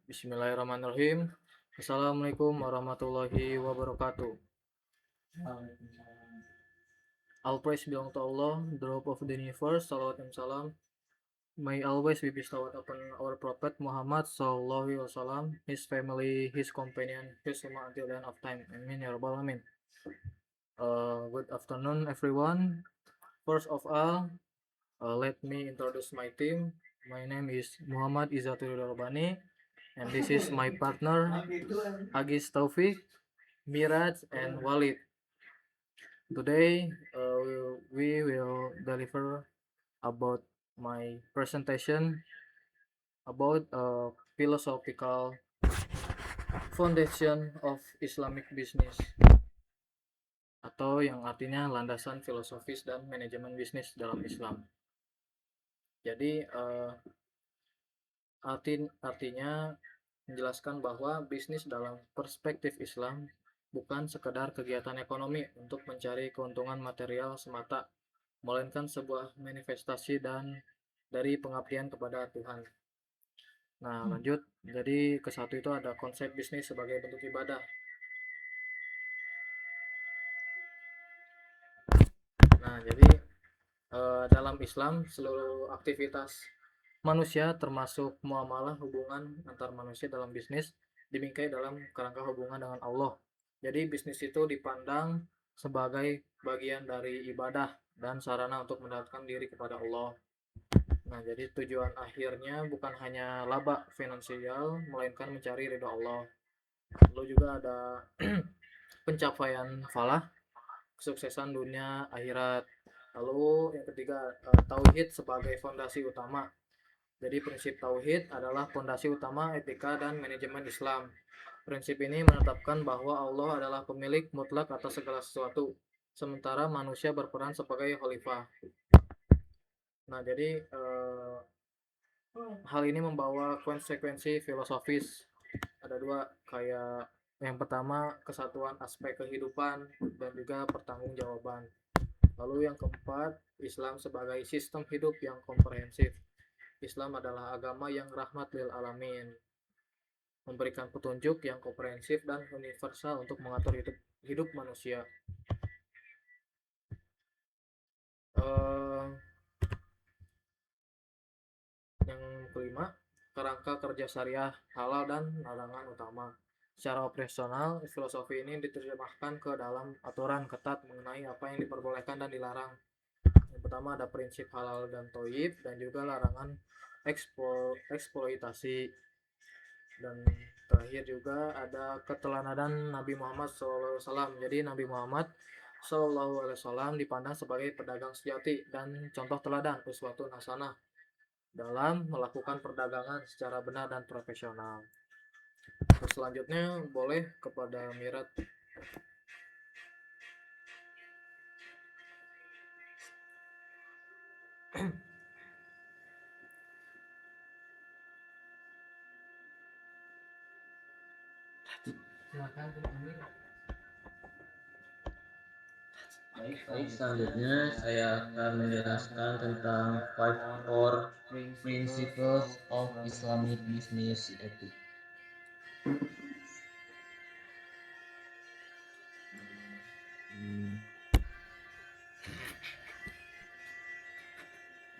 Bismillahirrahmanirrahim. Assalamualaikum warahmatullahi wabarakatuh. All praise belong to Allah, the Rabb of the universe. Salawat and salam. May always be bestowed upon our Prophet Muhammad Sallallahu Alaihi Wasallam, his family, his companion, his ummah until the end of time. Amin ya rabbal alamin. Good afternoon, everyone. First of all, let me introduce my team. My name is Muhammad Izzatul Rabbani, and this is my partner Agis Taufik, Miraj, and Walid. Today, we will deliver about my presentation about philosophical foundation of Islamic business, atau yang artinya landasan filosofis dan manajemen bisnis dalam Islam. Jadi artinya menjelaskan bahwa bisnis dalam perspektif Islam bukan sekedar kegiatan ekonomi untuk mencari keuntungan material semata, melainkan sebuah manifestasi dan dari pengabdian kepada Tuhan. Nah, lanjut. Jadi ke satu itu ada konsep bisnis sebagai bentuk ibadah. Nah, jadi dalam Islam seluruh aktivitas manusia termasuk muamalah hubungan antar manusia dalam bisnis dibingkai dalam kerangka hubungan dengan Allah. Jadi bisnis itu dipandang sebagai bagian dari ibadah dan sarana untuk mendekatkan diri kepada Allah. Nah, jadi tujuan akhirnya bukan hanya laba finansial, melainkan mencari ridho Allah. Lalu juga ada pencapaian falah, kesuksesan dunia akhirat. Lalu yang ketiga, tauhid sebagai fondasi utama. Jadi prinsip tauhid adalah fondasi utama etika dan manajemen Islam. Prinsip ini menetapkan bahwa Allah adalah pemilik mutlak atas segala sesuatu, sementara manusia berperan sebagai khalifah. Nah, jadi hal ini membawa konsekuensi filosofis. Ada dua, kayak yang pertama kesatuan aspek kehidupan dan juga pertanggungjawaban. Lalu yang keempat, Islam sebagai sistem hidup yang komprehensif. Islam adalah agama yang rahmat lil alamin, memberikan petunjuk yang komprehensif dan universal untuk mengatur hidup manusia. Yang kelima, kerangka kerja syariah, halal dan larangan utama. Secara operasional, filosofi ini diterjemahkan ke dalam aturan ketat mengenai apa yang diperbolehkan dan dilarang. Yang pertama ada prinsip halal dan toib, dan juga larangan eksploitasi. Dan terakhir juga ada keteladanan Nabi Muhammad SAW. Jadi Nabi Muhammad SAW dipandang sebagai pedagang sejati dan contoh teladan uswatun hasanah dalam melakukan perdagangan secara benar dan profesional. Terus selanjutnya boleh kepada Mirat. Silakan. Baik, selanjutnya saya akan menjelaskan tentang five core principles of Islamic business ethics.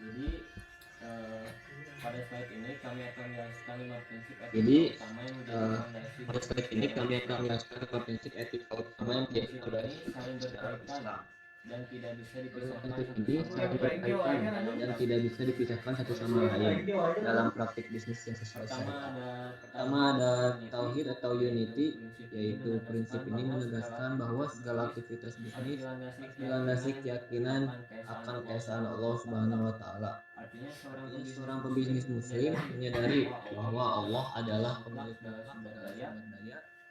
Jadi pada slide ini kami akan menjelaskan 5 prinsip etika utama yang menjadi fondasi pada slide ini kami akan menjelaskan prinsip etika utama yang menjadi fondasi saling berkaitan dan tidak bisa dipisahkan dan tidak bisa dipisahkan satu sama lain dalam praktik bisnis yang sesuai syariat. Pertama ada tauhid atau unity, yaitu prinsip ini menegaskan bahwa segala aktivitas bisnis dilandasi keyakinan akan keesaan Allah Subhanahu wa taala. Artinya Seorang pebisnis muslim menyadari bahwa Allah adalah pemilik mutlak segala sumber daya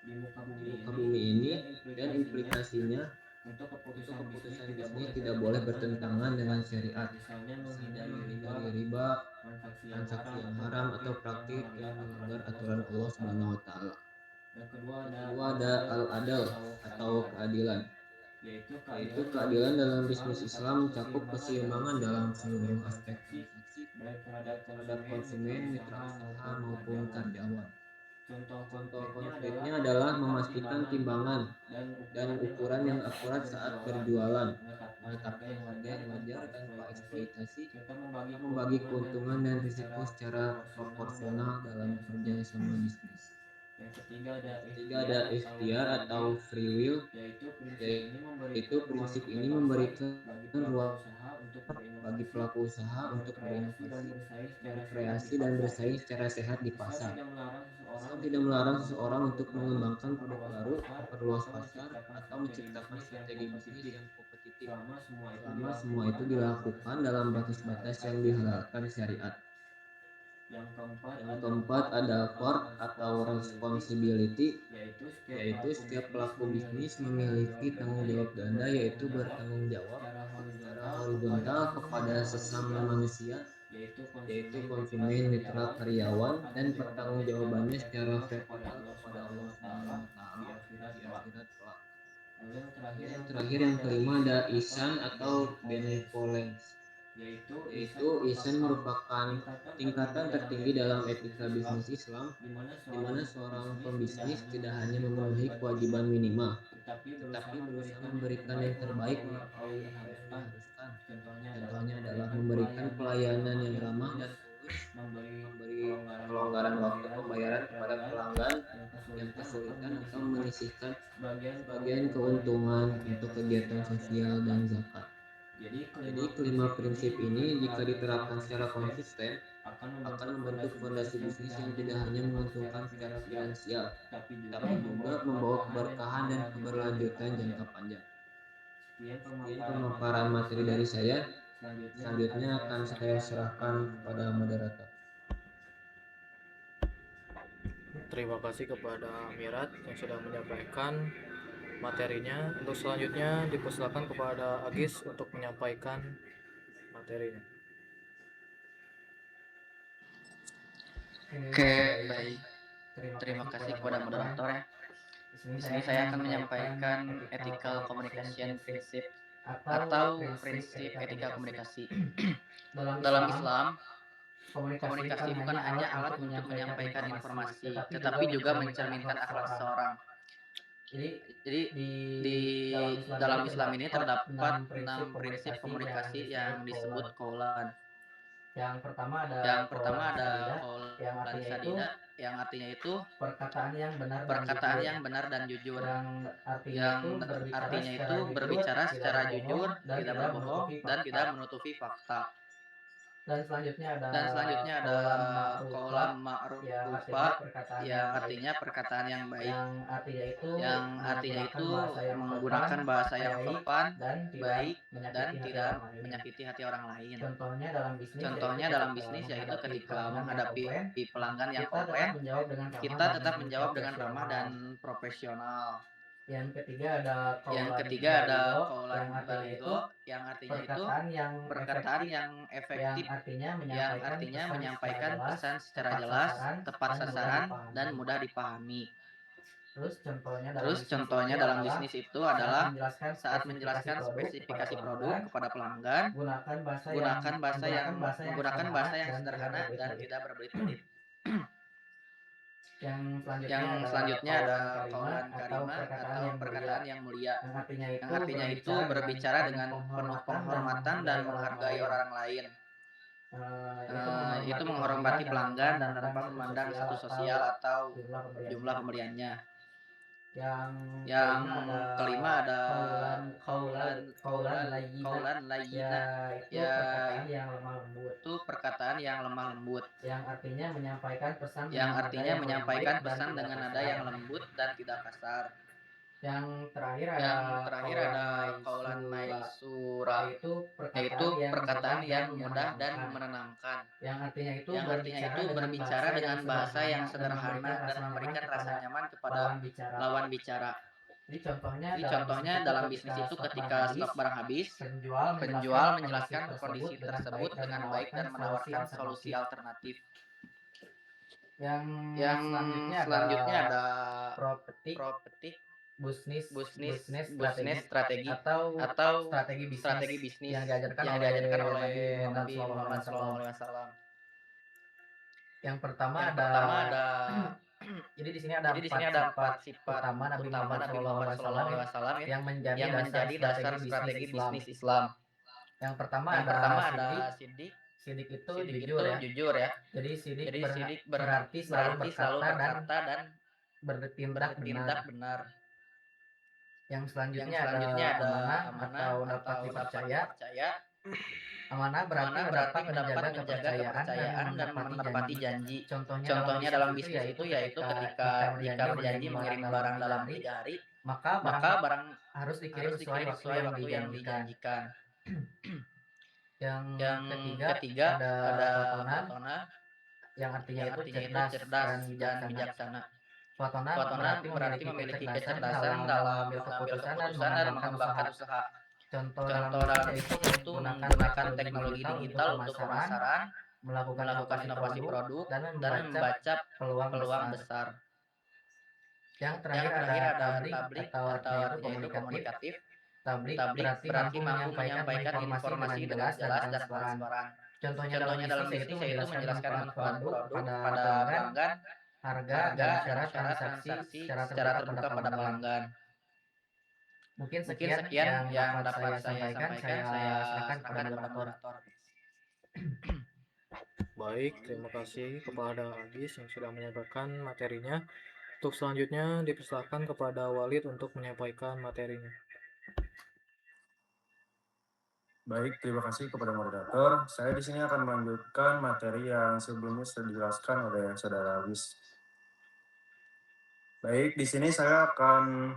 di muka bumi ini, dan implikasinya untuk untuk keputusan keputusan bisnis bisnis tidak boleh bertentangan dengan syariat, misalnya menghindari riba, transaksi yang haram, atau praktik yang melanggar aturan Allah Subhanahu wa taala. Yang Kedua ada al-adl atau keadilan, yaitu keadilan dalam bisnis Islam mencakup keseimbangan dalam seluruh aspek transaksi baik terhadap konsumen, mitra usaha maupun karyawan. Contoh konkretnya adalah memastikan timbangan dan ukuran yang akurat saat berjualan, menetapkan harga yang wajar tanpa eksploitasi, serta membagi keuntungan dan risiko secara proporsional dalam kerjasama bisnis. Yang ketiga ada ikhtiar atau free will, yaitu prinsip ini memberikan ruang bagi pelaku usaha untuk berinovasi, berkreasi, dan bersaing secara sehat di pasar. Islam tidak melarang seseorang untuk mengembangkan produk baru, memperluas pasar, atau menciptakan strategi bisnis yang kompetitif, selama semua itu dilakukan dalam batas-batas yang dihalalkan syariat. Yang keempat ada core atau responsibility, yaitu setiap pelaku bisnis memiliki tanggung jawab ganda, yaitu bertanggung jawab secara horizontal kepada sesama manusia, yaitu konsumen, mitra, karyawan, dan pertanggungjawabannya secara vertikal kepada Allah Subhanahu wa taala di akhirat kelak. Lalu yang terakhir yang kelima ada ihsan atau benevolence, yaitu ihsan merupakan tingkatan tertinggi dalam etika bisnis Islam, di mana seorang pembisnis tidak hanya memenuhi kewajiban minimal, tetapi berusaha memberikan yang terbaik melampaui apa yang diharuskan. Contohnya adalah memberikan pelayanan yang ramah dan tulus, memberi kelonggaran waktu pembayaran kepada pelanggan yang kesulitan, atau menyisihkan sebagian keuntungan untuk kegiatan sosial dan zakat. Jadi kelima prinsip ini jika diterapkan secara konsisten akan membentuk fondasi bisnis yang tidak hanya menguntungkan secara finansial, tapi juga membawa keberkahan dan keberlanjutan jangka panjang. Sekian pemaparan materi dari saya. Selanjutnya akan saya serahkan kepada moderator. Terima kasih kepada Mirat yang sudah menyampaikan materinya. Untuk selanjutnya dipersilakan kepada Agis untuk menyampaikan materinya. Oke, baik. Terima kasih kepada moderator ya. Di sini saya akan menyampaikan ethical communication principle atau prinsip etika komunikasi. Dalam Islam, komunikasi bukan hanya alat untuk menyampaikan informasi, tetapi juga mencerminkan akhlak seseorang. Jadi di dalam Islam ini terdapat 6 prinsip komunikasi yang disebut qaulan. Yang pertama ada qaulan sadida, yang artinya itu perkataan yang benar dan jujur. Yang artinya itu berbicara secara jujur, tidak berbohong dan tidak menutupi fakta. Dan selanjutnya ada qaulan ma'rufa, yang artinya perkataan yang baik. Yang artinya itu menggunakan bahasa yang sopan, baik, dan tidak menyakiti hati orang lain. Contohnya dalam bisnis yaitu ketika menghadapi pelanggan yang komplain, kita tetap menjawab dengan ramah dan profesional. Yang ketiga ada qaulan baligo, yang artinya itu perkataan yang efektif, yang artinya menyampaikan pesan secara jelas, tepat sasaran, dan mudah dipahami. Terus contohnya dalam bisnis itu adalah saat menjelaskan spesifikasi produk kepada pelanggan, menggunakan bahasa yang sederhana dan tidak berbelit-belit. Yang selanjutnya ada qaulan karimah atau perkataan yang mulia, yang artinya itu berbicara dengan penuh penghormatan dan menghargai orang lain. Itu menghormati pelanggan dan tanpa memandang status sosial atau jumlah pembeliannya. Yang kelima ada qaulan layyina, yaitu perkataan yang lemah lembut, yang artinya menyampaikan pesan dengan nada yang lembut dan tidak kasar. Yang terakhir ada qaulan maysura, yaitu perkataan yang mudah dan menenangkan, yang artinya itu berbicara dengan bahasa yang sederhana dan memberikan rasa nyaman kepada lawan bicara. Jadi contohnya dalam bisnis itu ketika stok barang habis, penjual menjelaskan kondisi tersebut dengan baik dan menawarkan solusi alternatif. Yang selanjutnya ada propetik, bisnis bisnis strategi strategi atau atau strategi bisnis yang yang diajarkan oleh oleh Nabi Nabi Muhammad Muhammad SAW. SAW. Yang pertama Yang ada pertama ada jadi di sini ada Jadi di sini ada sifat empat sifat utama Nabi utama Muhammad Nabi Muhammad SAW SAW ya, yang menjadi yang dasar menjadi dasar strategi bisnis strategi Islam. bisnis Islam. Yang pertama Yang ada pertama ada sidik. sidik. Sidik itu Sidik jujur itu ya. jujur ya. Jadi sidik Jadi sidik berarti selalu selalu berkata dan dan bertindak benar. benar. Yang Yang selanjutnya ada selanjutnya ada amanah amanah atau dapat atau dapat dipercaya. dipercaya. Amanah berarti dapat menjaga menjaga kepercayaan dan menepati janji. Contohnya Contohnya dalam bisnis bisnis itu yaitu ketika jika berjanji mengirim barang dalam 3 hari, maka maka barang harus dikirim harus sesuai dikirim waktu sesuai yang waktu yang dijanjikan. dijanjikan. Yang Yang ketiga ada Platona Platona, yang artinya yang itu artinya itu cerdas cerdas dan dan bijaksana. bijaksana. Platona Platona berarti memiliki kecerdasan dalam mengambil keputusan dan mengembangkan usaha. Contoh dalam Contoh dalam bisnis bisnis itu yaitu menggunakan teknologi teknologi digital untuk pemasaran, melakukan melakukan inovasi produk, dan membaca peluang peluang besar. besar. Yang Yang terakhir terakhir ada ada tablik tablik atau atau artinya itu artinya itu komunikatif. Tablik Tablik berarti mampu menyampaikan informasi dengan jelas dan transparan. Contohnya Contohnya dalam bisnis bisnis yaitu yaitu menjelaskan manfaat produk produk pada pelanggan, harga, dan harga, syarat syarat transaksi secara secara terbuka pada pelanggan. Mungkin Mungkin sekian sekian yang yang dapat saya saya sampaikan. sampaikan. Saya Saya serahkan kepada serahkan kepada moderator. moderator. Baik, terima kasih kepada Agis yang sudah menyampaikan materinya. Untuk selanjutnya dipersilakan kepada Walid untuk menyampaikan materinya. Baik, terima kasih kepada moderator. Saya di sini akan melanjutkan materi yang sebelumnya sudah dijelaskan oleh Saudara Agis. Baik, di sini saya akan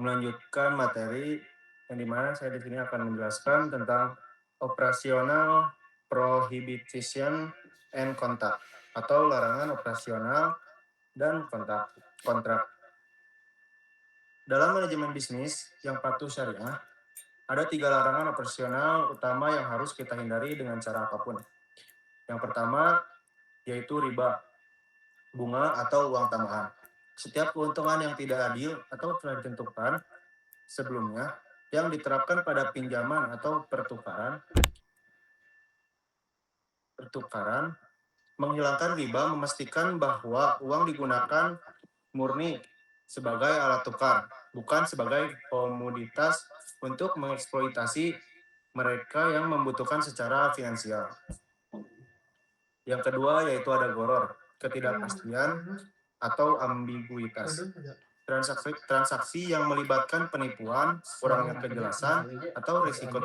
melanjutkan materi yang dimana saya di sini akan menjelaskan tentang operasional prohibition and contact atau larangan operasional dan kontrak. Dalam manajemen bisnis yang patuh syariah, ada 3 larangan operasional utama yang harus kita hindari dengan cara apapun. Yang pertama yaitu riba, bunga atau uang tambahan. Setiap keuntungan yang tidak adil atau telah ditentukan sebelumnya yang diterapkan pada pinjaman atau pertukaran, menghilangkan riba memastikan bahwa uang digunakan murni sebagai alat tukar, bukan sebagai komoditas untuk mengeksploitasi mereka yang membutuhkan secara finansial. Yang kedua yaitu ada goror, ketidakpastian atau ambiguitas. Transaksi yang melibatkan penipuan, kurangnya kejelasan, atau risiko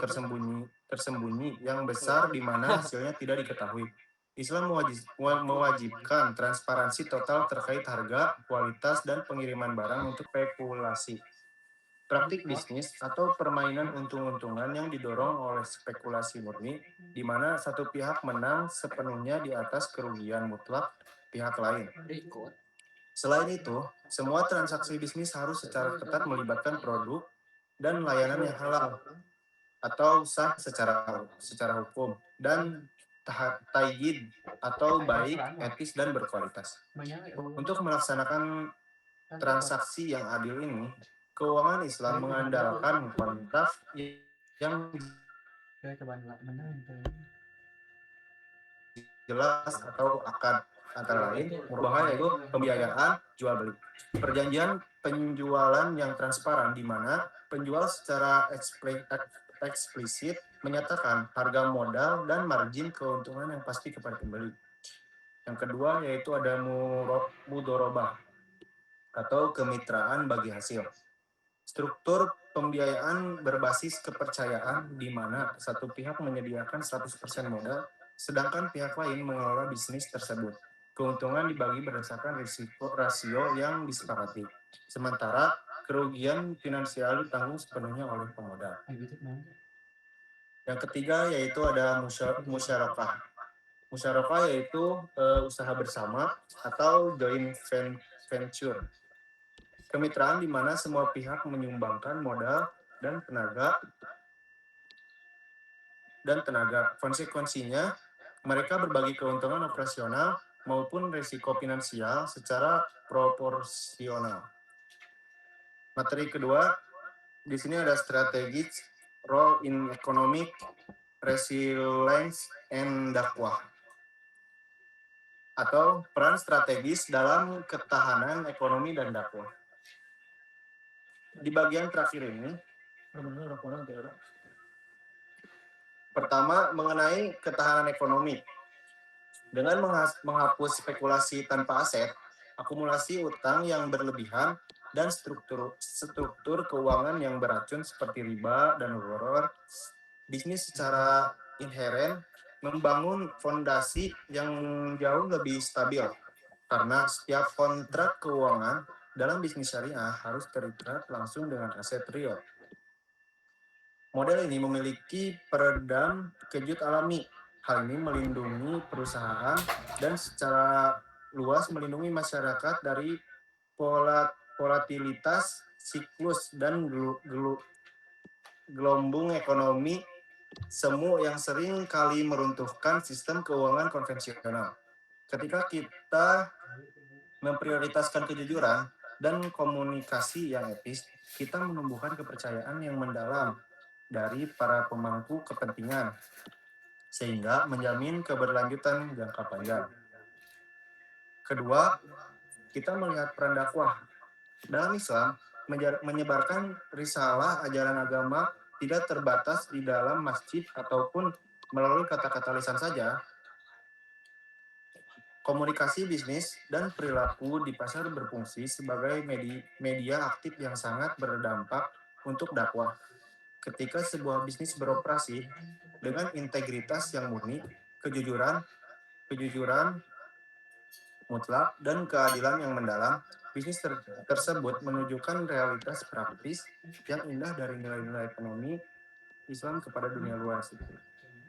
tersembunyi yang besar di mana hasilnya tidak diketahui. Islam mewajibkan transparansi total terkait harga, kualitas, dan pengiriman barang untuk spekulasi. Praktik bisnis atau permainan untung-untungan yang didorong oleh spekulasi murni, di mana satu pihak menang sepenuhnya di atas kerugian mutlak pihak lain. Selain itu, semua transaksi bisnis harus secara ketat melibatkan produk dan layanan yang halal atau sah secara hukum dan tayyid atau baik, etis, dan berkualitas. Untuk melaksanakan transaksi yang adil ini, keuangan Islam mengandalkan kontrak yang jelas atau akad, antara lain merupakan yaitu pembiayaan jual beli. Perjanjian penjualan yang transparan di mana penjual secara eksplisit menyatakan harga modal dan margin keuntungan yang pasti kepada pembeli. Yang kedua yaitu ada mudorobah atau kemitraan bagi hasil. Struktur pembiayaan berbasis kepercayaan di mana satu pihak menyediakan 100% modal, sedangkan pihak lain mengelola bisnis tersebut. Keuntungan dibagi berdasarkan risiko rasio yang disepakati. Sementara kerugian finansial ditanggung sepenuhnya oleh pemodal. Yang ketiga yaitu ada musyarakah. Musyarakah yaitu usaha bersama atau joint venture. Kemitraan di mana semua pihak menyumbangkan modal dan tenaga. Konsekuensinya, mereka berbagi keuntungan operasional maupun risiko finansial secara proporsional. Materi kedua, di sini ada strategic role in economic resilience and dakwah, atau peran strategis dalam ketahanan ekonomi dan dakwah. Di bagian terakhir ini, pertama mengenai ketahanan ekonomi. Dengan menghapus spekulasi tanpa aset, akumulasi utang yang berlebihan, dan struktur keuangan yang beracun seperti riba dan horor, bisnis secara inheren membangun fondasi yang jauh lebih stabil, karena setiap kontrak keuangan dalam bisnis syariah harus terikat langsung dengan aset real. Model ini memiliki peredam kejut alami. Hal ini melindungi perusahaan dan secara luas melindungi masyarakat dari volatilitas siklus dan gelombang ekonomi semu yang sering kali meruntuhkan sistem keuangan konvensional. Ketika kita memprioritaskan kejujuran dan komunikasi yang etis, kita menumbuhkan kepercayaan yang mendalam dari para pemangku kepentingan, sehingga menjamin keberlanjutan jangka panjang. Kedua, kita melihat peran dakwah. Dalam Islam, menyebarkan risalah ajaran agama tidak terbatas di dalam masjid ataupun melalui kata-kata lisan saja. Komunikasi bisnis dan perilaku di pasar berfungsi sebagai media aktif yang sangat berdampak untuk dakwah. Ketika sebuah bisnis beroperasi dengan integritas yang murni, kejujuran mutlak, dan keadilan yang mendalam, bisnis tersebut menunjukkan realitas praktis yang indah dari nilai-nilai ekonomi Islam kepada dunia luas.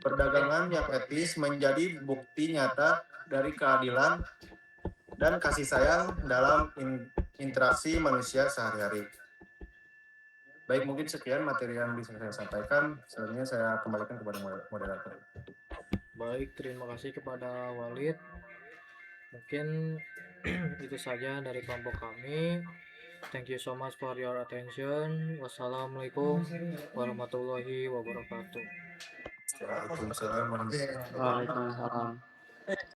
Perdagangan yang etis menjadi bukti nyata dari keadilan dan kasih sayang dalam interaksi manusia sehari-hari. Baik, mungkin sekian materi yang bisa saya sampaikan. Selanjutnya saya kembalikan kepada moderator. Baik, terima kasih kepada Walid. Mungkin itu saja dari kelompok kami. Thank you so much for your attention. Wassalamualaikum warahmatullahi wabarakatuh. Waalaikumsalam warahmatullahi wabarakatuh. Waalaikumsalam.